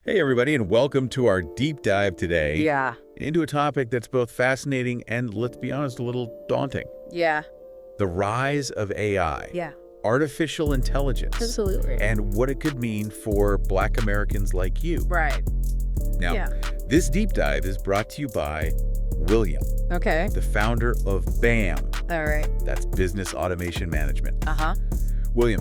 Hey, everybody, and welcome to our deep dive today Yeah. into a topic that's both fascinating and, let's be honest, a little daunting. Yeah. The rise of AI, Yeah. artificial intelligence, Absolutely. and what it could mean for Black Americans like you. Right. Now, Yeah. this deep dive is brought to you by William, Okay. the founder of BAM. All right. That's Business Automation Management. Uh-huh. William,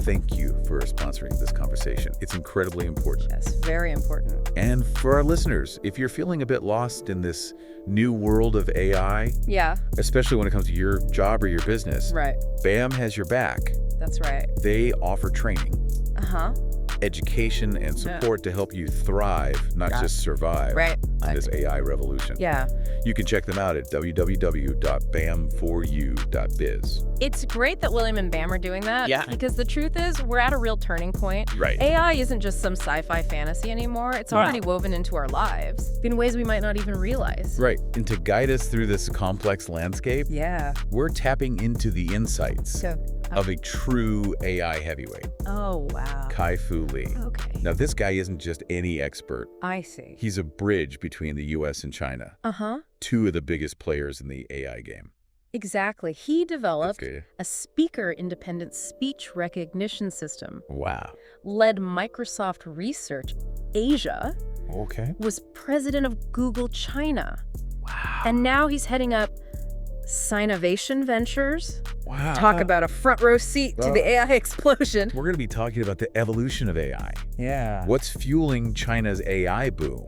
thank you for sponsoring this conversation. It's incredibly important. Yes. Very important. And for our listeners, if you're feeling a bit lost in this new world of AI, Yeah. especially when it comes to your job or your business, Right. BAM has your back. That's right. They offer training, Uh-huh. education, and support to help you thrive, not just survive Right. in this AI revolution. Yeah. You can check them out at www.bam4u.biz. It's great that William and Bam are doing that. Yeah. Because the truth is, we're at a real turning point. Right. AI isn't just some sci-fi fantasy anymore. It's already woven into our lives in ways we might not even realize. Right. And to guide us through this complex landscape, Yeah. we're tapping into the insights of a true AI heavyweight, Oh, wow. Kai-Fu Lee. Okay. Now, this guy isn't just any expert. I see. He's a bridge between the U.S. and China, Uh-huh. two of the biggest players in the AI game. Exactly. He developed Okay. a speaker-independent speech recognition system, Wow. led Microsoft Research Asia, Okay. was president of Google China, Wow. and now he's heading up Sinovation Ventures. Wow. Talk about a front row seat to the AI explosion. We're going to be talking about the evolution of AI. Yeah. What's fueling China's AI boom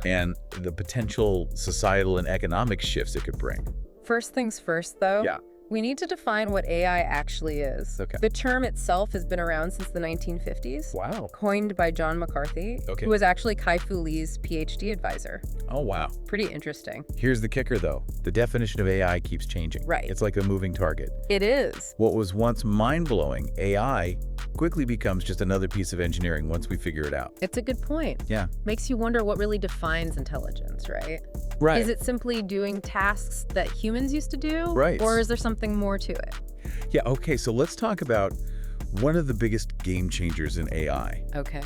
and the potential societal and economic shifts it could bring. First things first, though. Yeah. We need to define what AI actually is. Okay. The term itself has been around since the 1950s. Wow. Coined by John McCarthy, Okay. who was actually Kai-Fu Lee's PhD advisor. Oh, wow. Pretty interesting. Here's the kicker, though. The definition of AI keeps changing. Right. It's like a moving target. It is. What was once mind-blowing, AI, quickly becomes just another piece of engineering once we figure it out. It's a good point. Yeah. Makes you wonder what really defines intelligence, right? Right. Is it simply doing tasks that humans used to do? Right. Or is there something more to it? Yeah, okay, so let's talk about one of the biggest game changers in AI, Okay.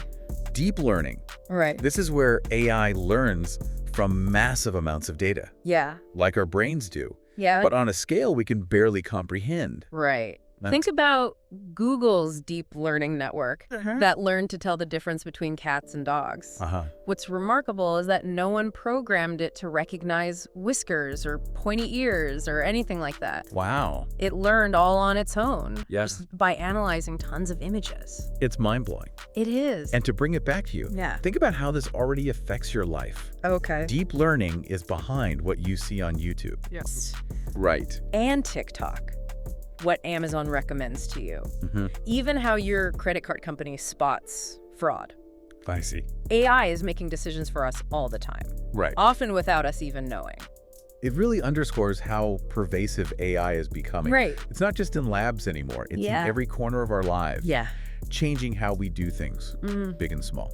deep learning. Right. This is where AI learns from massive amounts of data, Yeah. like our brains do, Yeah. but on a scale we can barely comprehend. Right. That's- Think about Google's deep learning network that learned to tell the difference between cats and dogs. Uh-huh. What's remarkable is that no one programmed it to recognize whiskers or pointy ears or anything like that. Wow. It learned all on its own. Yes. Just by analyzing tons of images. It's mind-blowing. It is. And to bring it back to you, Yeah. think about how this already affects your life. Okay. Deep learning is behind what you see on YouTube. Yes. Right. And TikTok. What Amazon recommends to you. Mm-hmm. Even how your credit card company spots fraud. I see. AI is making decisions for us all the time, Right. often without us even knowing. It really underscores how pervasive AI is becoming. Right. It's not just in labs anymore. It's Yeah. in every corner of our lives. Yeah. Changing how we do things, big and small.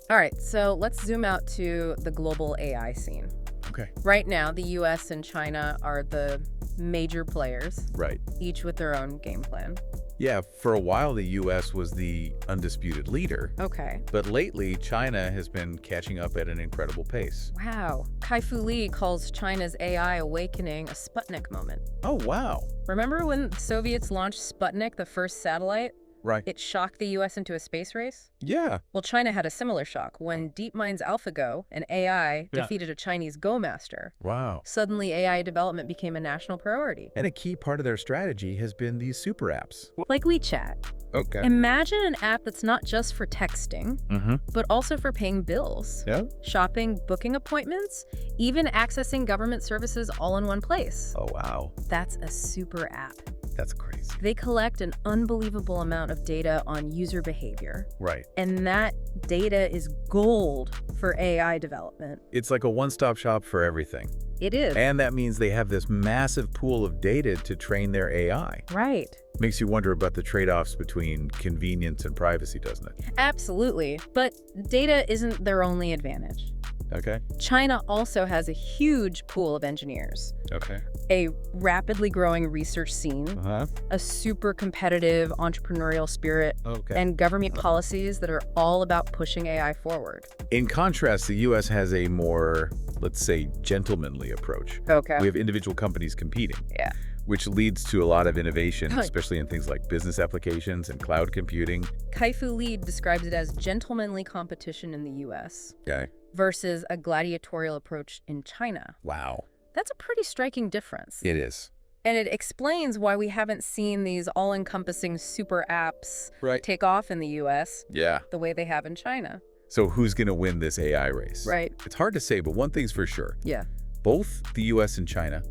All right, so let's zoom out to the global AI scene. Okay. Right now, the US and China are the major players, Right. each with their own game plan. Yeah, for a while the U.S. was the undisputed leader, Okay. but lately China has been catching up at an incredible pace. Wow. Kai-Fu Lee calls China's AI awakening a Sputnik moment. Oh, wow. Remember when the Soviets launched Sputnik, the first satellite? Right. It shocked the US into a space race? Yeah. Well, China had a similar shock when DeepMind's AlphaGo, an AI, defeated a Chinese Go master. Wow. Suddenly, AI development became a national priority. And a key part of their strategy has been these super apps. Like WeChat. Okay. Imagine an app that's not just for texting, but also for paying bills, Yeah. shopping, booking appointments, even accessing government services all in one place. Oh, wow. That's a super app. That's crazy. They collect an unbelievable amount of data on user behavior, Right. and that data is gold for AI development. It's like a one-stop shop for everything. It is. And that means they have this massive pool of data to train their AI. Right. Makes you wonder about the trade-offs between convenience and privacy, doesn't it? Absolutely. But data isn't their only advantage. Okay. China also has a huge pool of engineers, Okay. a rapidly growing research scene, Uh-huh. a super competitive entrepreneurial spirit, Okay. and government policies that are all about pushing AI forward. In contrast, the U.S. has a more, let's say, gentlemanly approach. Okay. We have individual companies competing. Yeah. Which leads to a lot of innovation, Huh. especially in things like business applications and cloud computing. Kai-Fu Lee describes it as gentlemanly competition in the U.S. Okay. versus a gladiatorial approach in China. Wow. That's a pretty striking difference. It is. And it explains why we haven't seen these all-encompassing super apps Right. take off in the U.S. Yeah. the way they have in China. So who's going to win this AI race? Right. It's hard to say, but one thing's for sure. Yeah. Both the U.S. and China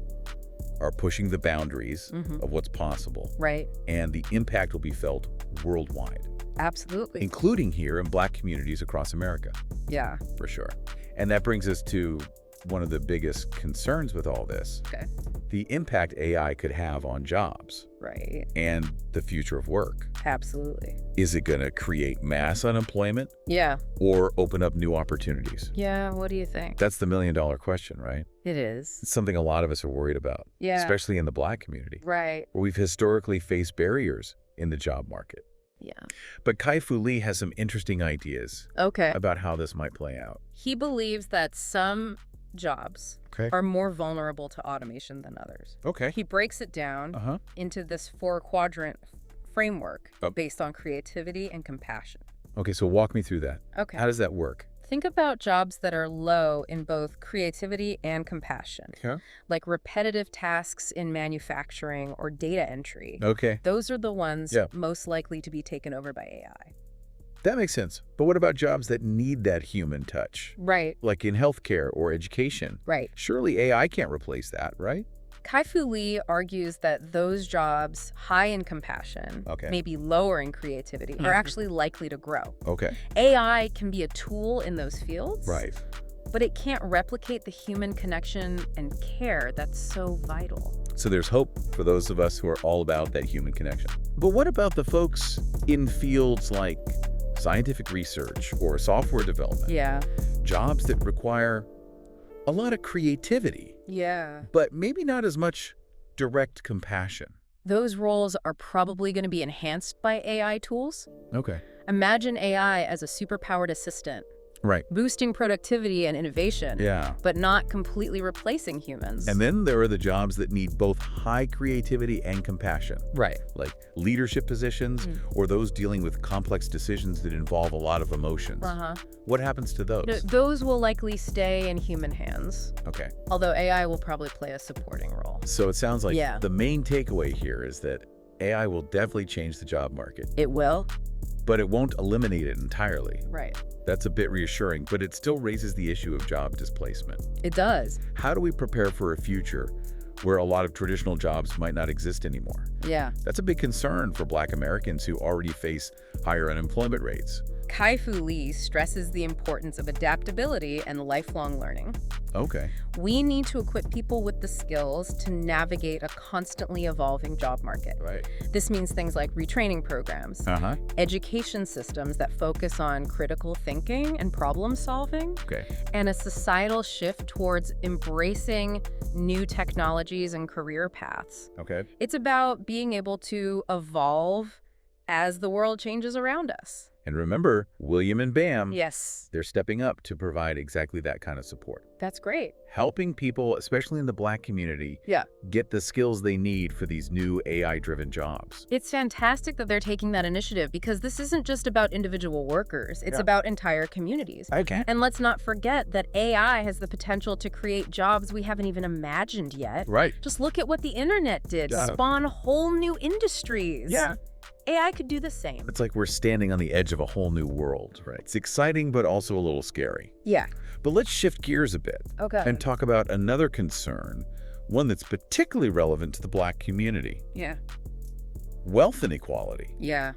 are pushing the boundaries Mhm. of what's possible, Right. and the impact will be felt worldwide, Absolutely. including here in Black communities across America, Yeah. for sure. And that brings us to one of the biggest concerns with all this, Okay. the impact AI could have on jobs Right. and the future of work. Absolutely. Is it going to create mass unemployment Yeah. or open up new opportunities? Yeah. What do you think? That's the million-dollar question, right? It is. It's something a lot of us are worried about, Yeah. especially in the Black community, Right. where we've historically faced barriers in the job market. Yeah. But Kai-Fu Lee has some interesting ideas Okay. about how this might play out. He believes that some jobs Okay. are more vulnerable to automation than others. Okay. He breaks it down Uh-huh. into this 4-quadrant framework Oh. based on creativity and compassion. Okay, so walk me through that. Okay. How does that work? Think about jobs that are low in both creativity and compassion, Okay. like repetitive tasks in manufacturing or data entry. Okay. Those are the ones Yeah. most likely to be taken over by AI. That makes sense. But what about jobs that need that human touch? Right, Like in healthcare or education? right. Surely AI can't replace that, right? Kai-Fu Lee argues that those jobs high in compassion, Okay. maybe lower in creativity, are actually likely to grow. Okay. AI can be a tool in those fields, Right. but it can't replicate the human connection and care that's so vital. So there's hope for those of us who are all about that human connection. But what about the folks in fields like scientific research or software development? Yeah. Jobs that require a lot of creativity, Yeah. but maybe not as much direct compassion. Those roles are probably going to be enhanced by AI tools. Okay. Imagine AI as a superpowered assistant, Right. boosting productivity and innovation, Yeah. but not completely replacing humans. And then there are the jobs that need both high creativity and compassion, Right. like leadership positions or those dealing with complex decisions that involve a lot of emotions. Uh-huh. What happens to those? Those will likely stay in human hands, Okay. although AI will probably play a supporting role. So it sounds like Yeah. the main takeaway here is that AI will definitely change the job market, It will? but it won't eliminate it entirely. Right. That's a bit reassuring, but it still raises the issue of job displacement. It does. How do we prepare for a future where a lot of traditional jobs might not exist anymore? Yeah. That's a big concern for Black Americans who already face higher unemployment rates. Kai-Fu Lee stresses the importance of adaptability and lifelong learning. Okay. We need to equip people with the skills to navigate a constantly evolving job market. Right. This means things like retraining programs, Uh-huh. education systems that focus on critical thinking and problem solving, Okay. and a societal shift towards embracing new technologies and career paths. Okay. It's about being able to evolve as the world changes around us. And remember, William and Bam, Yes, they're stepping up to provide exactly that kind of support. that's great. Helping people, especially in the Black community, Yeah. get the skills they need for these new AI-driven jobs. It's fantastic that they're taking that initiative because this isn't just about individual workers. It's Yeah. about entire communities. Okay. And let's not forget that AI has the potential to create jobs we haven't even imagined yet. Right. Just look at what the internet did, Yeah. spawn whole new industries. Yeah. AI could do the same. It's like we're standing on the edge of a whole new world, right? It's exciting, but also a little scary. Yeah. But let's shift gears a bit Okay. and talk about another concern, one that's particularly relevant to the Black community: Yeah. wealth inequality. Yeah.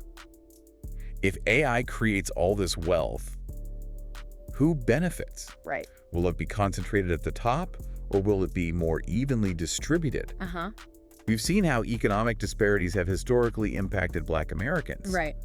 If AI creates all this wealth, who benefits? Right. Will it be concentrated at the top, or will it be more evenly distributed? Uh-huh. We've seen how economic disparities have historically impacted Black Americans. Right.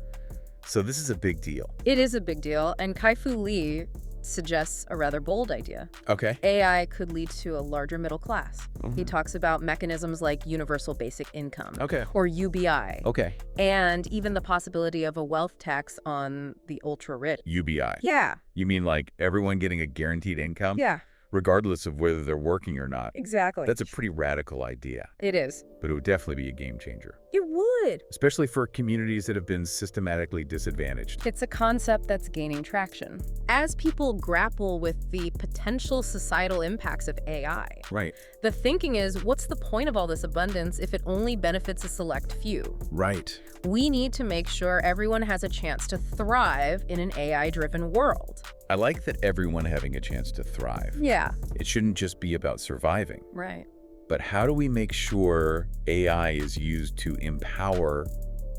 So this is a big deal. It is a big deal, and Kai-Fu Lee suggests a rather bold idea. Okay. AI could lead to a larger middle class. He talks about mechanisms like universal basic income, Okay. or UBI, Okay. and even the possibility of a wealth tax on the ultra-rich. UBI. Yeah, You mean like everyone getting a guaranteed income? yeah, Regardless of whether they're working or not. exactly. That's a pretty radical idea, It is. but it would definitely be a game changer, It would. especially for communities that have been systematically disadvantaged. It's a concept that's gaining traction. As people grapple with the potential societal impacts of AI, Right. the thinking is, what's the point of all this abundance if it only benefits a select few? Right. We need to make sure everyone has a chance to thrive in an AI-driven world. I like that everyone having a chance to thrive. Yeah. It shouldn't just be about surviving. Right. But how do we make sure AI is used to empower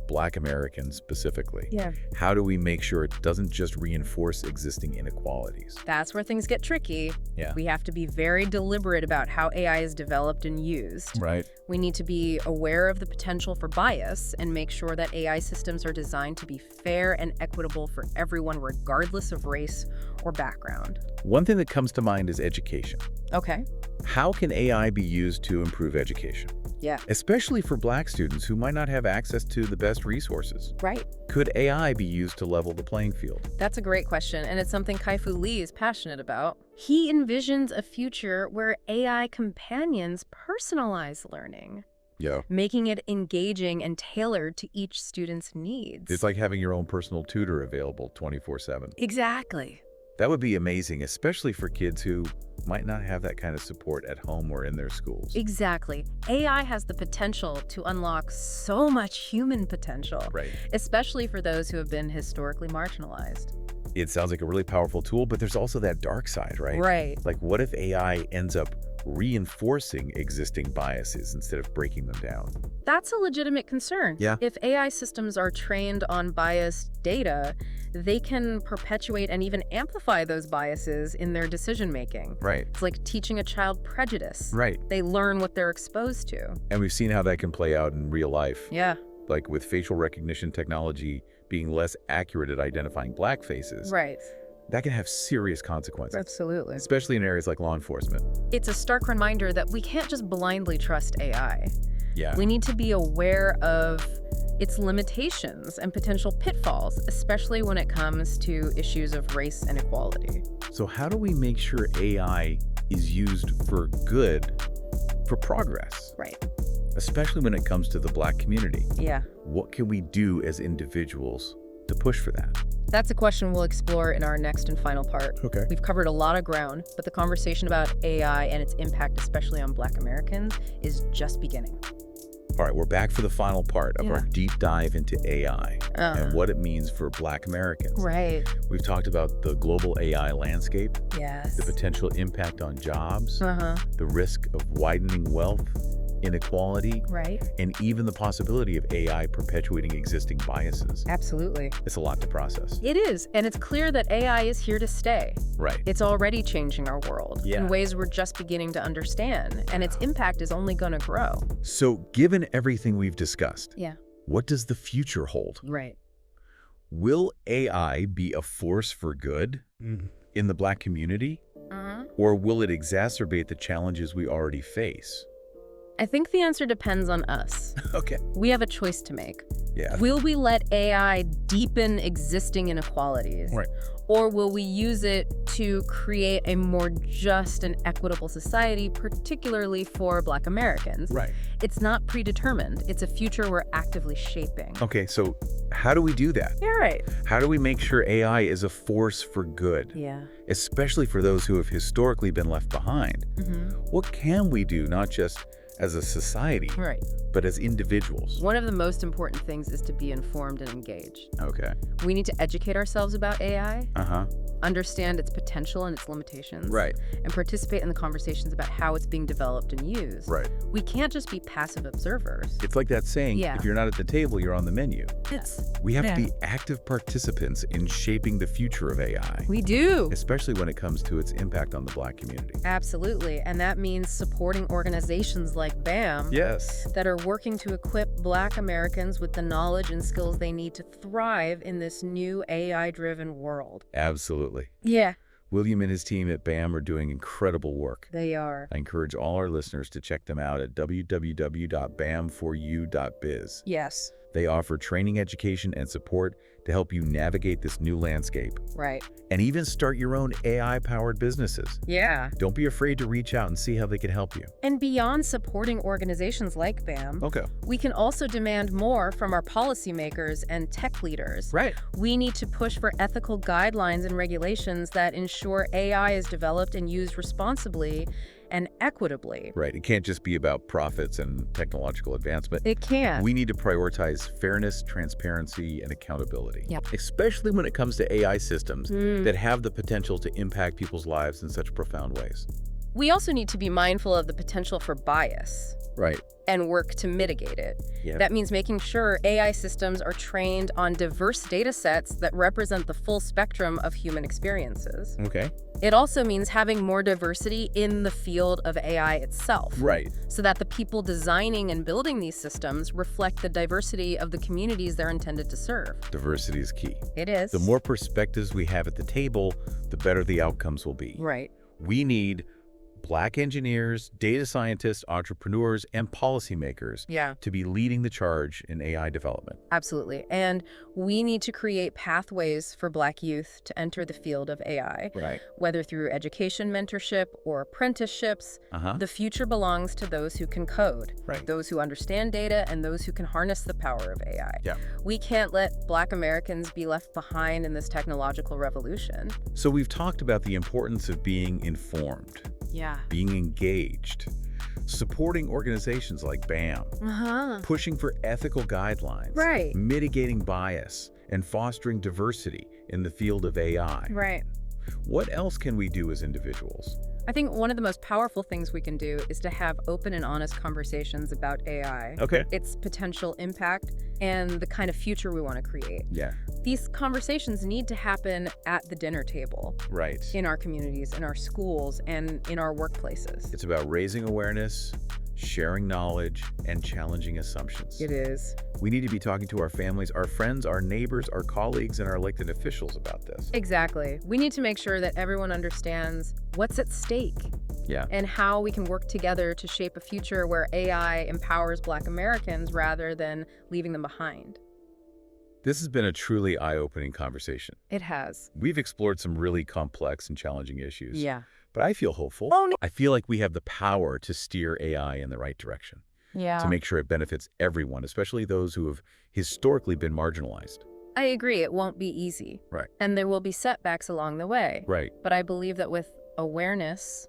Black Americans specifically? Yeah. How do we make sure it doesn't just reinforce existing inequalities? That's where things get tricky. Yeah. We have to be very deliberate about how AI is developed and used. Right. We need to be aware of the potential for bias and make sure that AI systems are designed to be fair and equitable for everyone, regardless of race or background. One thing that comes to mind is education. Okay. How can AI be used to improve education? Yeah. Especially for Black students who might not have access to the best resources. Right. Could AI be used to level the playing field? That's a great question, and it's something Kai-Fu Lee is passionate about. He envisions a future where AI companions personalize learning, Yeah. making it engaging and tailored to each student's needs. It's like having your own personal tutor available 24/7. Exactly. That would be amazing, especially for kids who might not have that kind of support at home or in their schools. Exactly. AI has the potential to unlock so much human potential, Right. especially for those who have been historically marginalized. It sounds like a really powerful tool, but there's also that dark side, right? Right. Like, what if AI ends up reinforcing existing biases instead of breaking them down? That's a legitimate concern. Yeah. If AI systems are trained on biased data, they can perpetuate and even amplify those biases in their decision-making. Right. It's like teaching a child prejudice. Right. They learn what they're exposed to. And we've seen how that can play out in real life, Yeah. like with facial recognition technology being less accurate at identifying Black faces. Right. That can have serious consequences, Absolutely. especially in areas like law enforcement. It's a stark reminder that we can't just blindly trust AI. Yeah. We need to be aware of its limitations and potential pitfalls, especially when it comes to issues of race and equality. So how do we make sure AI is used for good, for progress, Right. especially when it comes to the Black community? Yeah. What can we do as individuals to push for that? That's a question we'll explore in our next and final part. Okay. We've covered a lot of ground, but the conversation about AI and its impact, especially on Black Americans, is just beginning. All right, we're back for the final part of our deep dive into AI and what it means for Black Americans. Right. We've talked about the global AI landscape, Yes. the potential impact on jobs, Uh-huh. the risk of widening wealth inequality, Right. and even the possibility of AI perpetuating existing biases. Absolutely. It's a lot to process. It is, and it's clear that AI is here to stay. Right. It's already changing our world Yeah. in ways we're just beginning to understand, and its impact is only going to grow. So, given everything we've discussed, Yeah. what does the future hold? Right. Will AI be a force for good in the Black community, Uh-huh. or will it exacerbate the challenges we already face? I think the answer depends on us. Okay. We have a choice to make. Yeah. Will we let AI deepen existing inequalities? Right. Or will we use it to create a more just and equitable society, particularly for Black Americans? Right. It's not predetermined. It's a future we're actively shaping. Okay, so how do we do that? Yeah, right. How do we make sure AI is a force for good, Yeah. especially for those who have historically been left behind? Mm-hmm. What can we do, not just as a society, Right. but as individuals? One of the most important things is to be informed and engaged. Okay. We need to educate ourselves about AI, Uh-huh. understand its potential and its limitations, Right. and participate in the conversations about how it's being developed and used. Right. We can't just be passive observers. It's like that saying, Yeah. if you're not at the table, you're on the menu. We have to be active participants in shaping the future of AI, We do. especially when it comes to its impact on the Black community. Absolutely. And that means supporting organizations like BAM Yes. that are working to equip Black Americans with the knowledge and skills they need to thrive in this new AI-driven world. Absolutely. Yeah. William and his team at BAM are doing incredible work. They are. I encourage all our listeners to check them out at www.bam4u.biz. Yes. They offer training, education, and support to help you navigate this new landscape Right. and even start your own AI-powered businesses. Yeah. Don't be afraid to reach out and see how they can help you. And beyond supporting organizations like BAM, Okay. we can also demand more from our policymakers and tech leaders. Right. We need to push for ethical guidelines and regulations that ensure AI is developed and used responsibly and equitably. Right. It can't just be about profits and technological advancement. It can. We need to prioritize fairness, transparency, and accountability. Yep. Especially when it comes to AI systems that have the potential to impact people's lives in such profound ways. We also need to be mindful of the potential for bias Right. and work to mitigate it. Yeah. That means making sure AI systems are trained on diverse data sets that represent the full spectrum of human experiences. Okay. It also means having more diversity in the field of AI itself. Right. So that the people designing and building these systems reflect the diversity of the communities they're intended to serve. Diversity is key. It is. The more perspectives we have at the table, the better the outcomes will be. Right. We need Black engineers, data scientists, entrepreneurs, and policymakers Yeah. to be leading the charge in AI development. Absolutely. And we need to create pathways for Black youth to enter the field of AI. Right. Whether through education mentorship or apprenticeships, Uh-huh. the future belongs to those who can code, Right. those who understand data, and those who can harness the power of AI. Yeah. We can't let Black Americans be left behind in this technological revolution. So we've talked about the importance of being informed, Yeah. being engaged, supporting organizations like BAM, Uh-huh. pushing for ethical guidelines, Right. mitigating bias, and fostering diversity in the field of AI. Right. What else can we do as individuals? I think one of the most powerful things we can do is to have open and honest conversations about AI, Okay. its potential impact, and the kind of future we want to create. Yeah. These conversations need to happen at the dinner table, Right. in our communities, in our schools, and in our workplaces. It's about raising awareness, sharing knowledge, and challenging assumptions. It is. We need to be talking to our families, our friends, our neighbors, our colleagues, and our elected officials about this. Exactly. We need to make sure that everyone understands what's at stake Yeah. and how we can work together to shape a future where AI empowers Black Americans rather than leaving them behind. This has been a truly eye-opening conversation. It has. We've explored some really complex and challenging issues. Yeah. But I feel hopeful. Oh, no. I feel like we have the power to steer AI in the right direction, Yeah. to make sure it benefits everyone, especially those who have historically been marginalized. I agree. It won't be easy. Right. And there will be setbacks along the way. Right. But I believe that with awareness,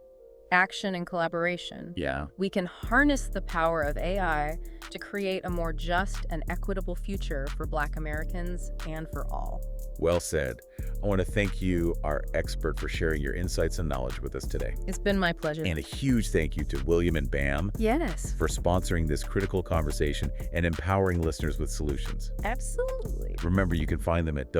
action, and collaboration, Yeah. we can harness the power of AI to create a more just and equitable future for Black Americans and for all. Well said. I want to thank you, our expert, for sharing your insights and knowledge with us today. It's been my pleasure. And a huge thank you to William and BAM Yes, for sponsoring this critical conversation and empowering listeners with solutions. absolutely. Remember, you can find them at